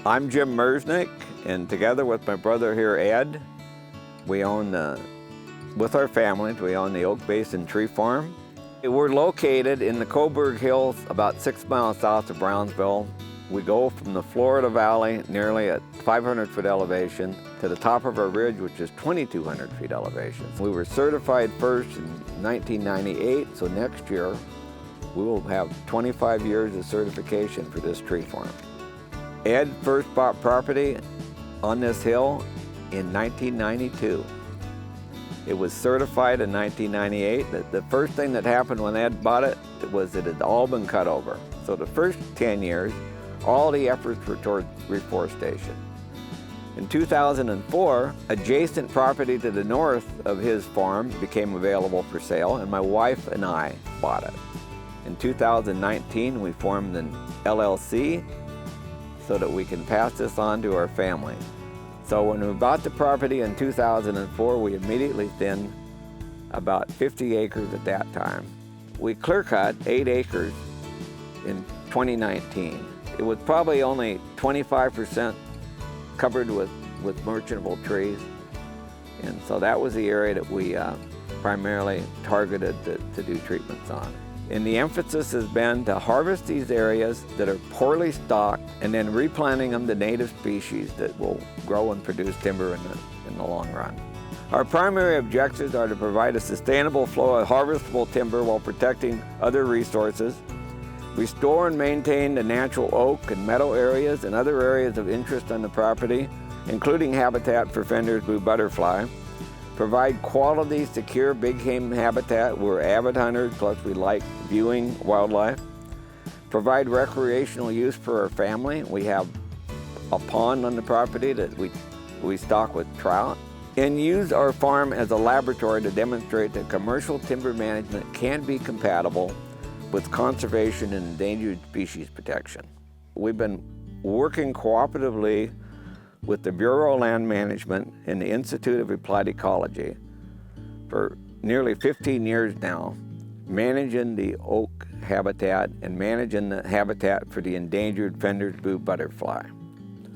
I'm Jim Merzenich, and together with my brother here, Ed, we own, with our families, we own the Oak Basin Tree Farm. We're located in the Coburg Hills, about 6 miles south of Brownsville. We go from the Florida Valley, nearly at 500-foot elevation, to the top of our ridge, which is 2,200 feet elevation. We were certified first in 1998, so next year we will have 25 years of certification for this tree farm. Ed first bought property on this hill in 1992. It was certified in 1998. The first thing that happened when Ed bought it was it had all been cut over. So the first 10 years, all the efforts were toward reforestation. In 2004, adjacent property to the north of his farm became available for sale, and my wife and I bought it. In 2019, we formed an LLC so that we can pass this on to our family. So when we bought the property in 2004, we immediately thinned about 50 acres at that time. We clear cut 8 acres in 2019. It was probably only 25% covered with merchantable trees. And so that was the area that we primarily targeted to do treatments on. And the emphasis has been to harvest these areas that are poorly stocked and then replanting them to native species that will grow and produce timber in the long run. Our primary objectives are to provide a sustainable flow of harvestable timber while protecting other resources, restore and maintain the natural oak and meadow areas and other areas of interest on the property, including habitat for Fender's blue butterfly, provide quality, secure big game habitat. We're avid hunters, plus we like viewing wildlife. Provide recreational use for our family. We have a pond on the property that we stock with trout. And use our farm as a laboratory to demonstrate that commercial timber management can be compatible with conservation and endangered species protection. We've been working cooperatively with the Bureau of Land Management and the Institute of Applied Ecology for nearly 15 years now, managing the oak habitat and managing the habitat for the endangered Fender's blue butterfly.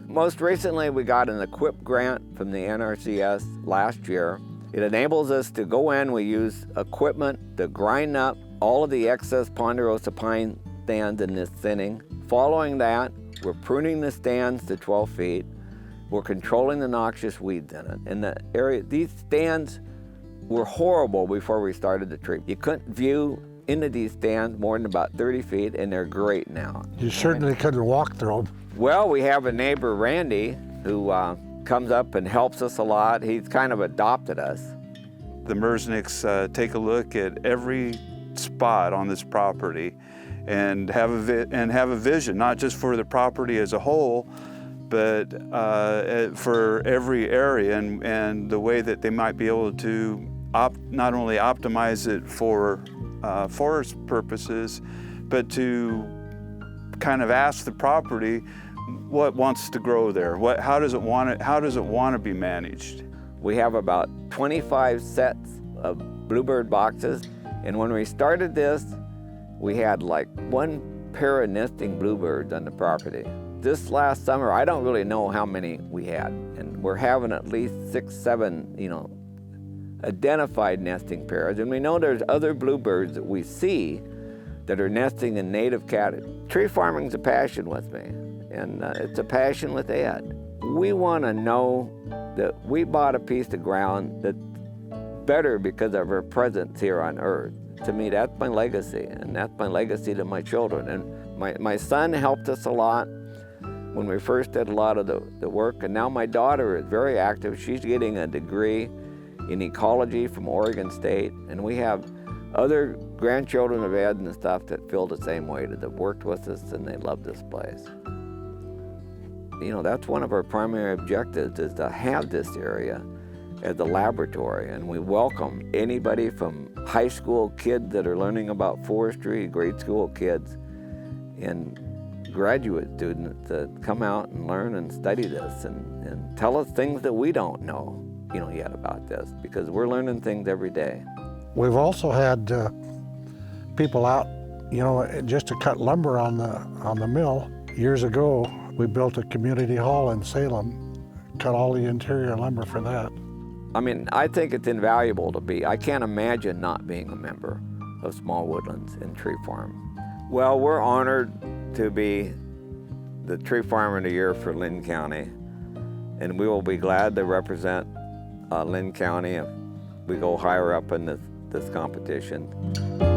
Most recently, we got an EQIP grant from the NRCS last year. It enables us to go in, we use equipment to grind up all of the excess ponderosa pine stands in this thinning. Following that, we're pruning the stands to 12 feet. We're controlling the noxious weeds in it. In the area, these stands were horrible before we started the tree. You couldn't view into these stands more than about 30 feet, and they're great now. You certainly couldn't walk through them. Well, we have a neighbor, Randy, who comes up and helps us a lot. He's kind of adopted us. The Merzenichs take a look at every spot on this property and have a vision, not just for the property as a whole, but for every area and the way that they might be able to not only optimize it for forest purposes, but to kind of ask the property what wants to grow there, how does it want to be managed. We have about 25 sets of bluebird boxes, and when we started this, we had like 1 pair of nesting bluebirds on the property. This last summer, I don't really know how many we had, and we're having at least 6, 7, identified nesting pairs. And we know there's other bluebirds that we see that are nesting in native cattedge. Tree farming's a passion with me, and it's a passion with Ed. We want to know that we bought a piece of ground that's better because of our presence here on Earth. To me, that's my legacy, and that's my legacy to my children. And my son helped us a lot when we first did a lot of the work, and now my daughter is very active. She's getting a degree in ecology from Oregon State, and we have other grandchildren of Ed and stuff that feel the same way, that have worked with us and they love this place. That's one of our primary objectives, is to have this area as a laboratory, and we welcome anybody from high school kids that are learning about forestry, grade school kids, and graduate students to come out and learn and study this and tell us things that we don't know, yet about this, because we're learning things every day. We've also had people out, just to cut lumber on the mill. Years ago, We built a community hall in Salem, cut all the interior lumber for that. I mean, I think it's invaluable to be. I can't imagine not being a member of Small Woodlands and Tree Farm. Well, we're honored to be the Tree Farmer of the Year for Linn County, and we will be glad to represent Linn County if we go higher up in this competition.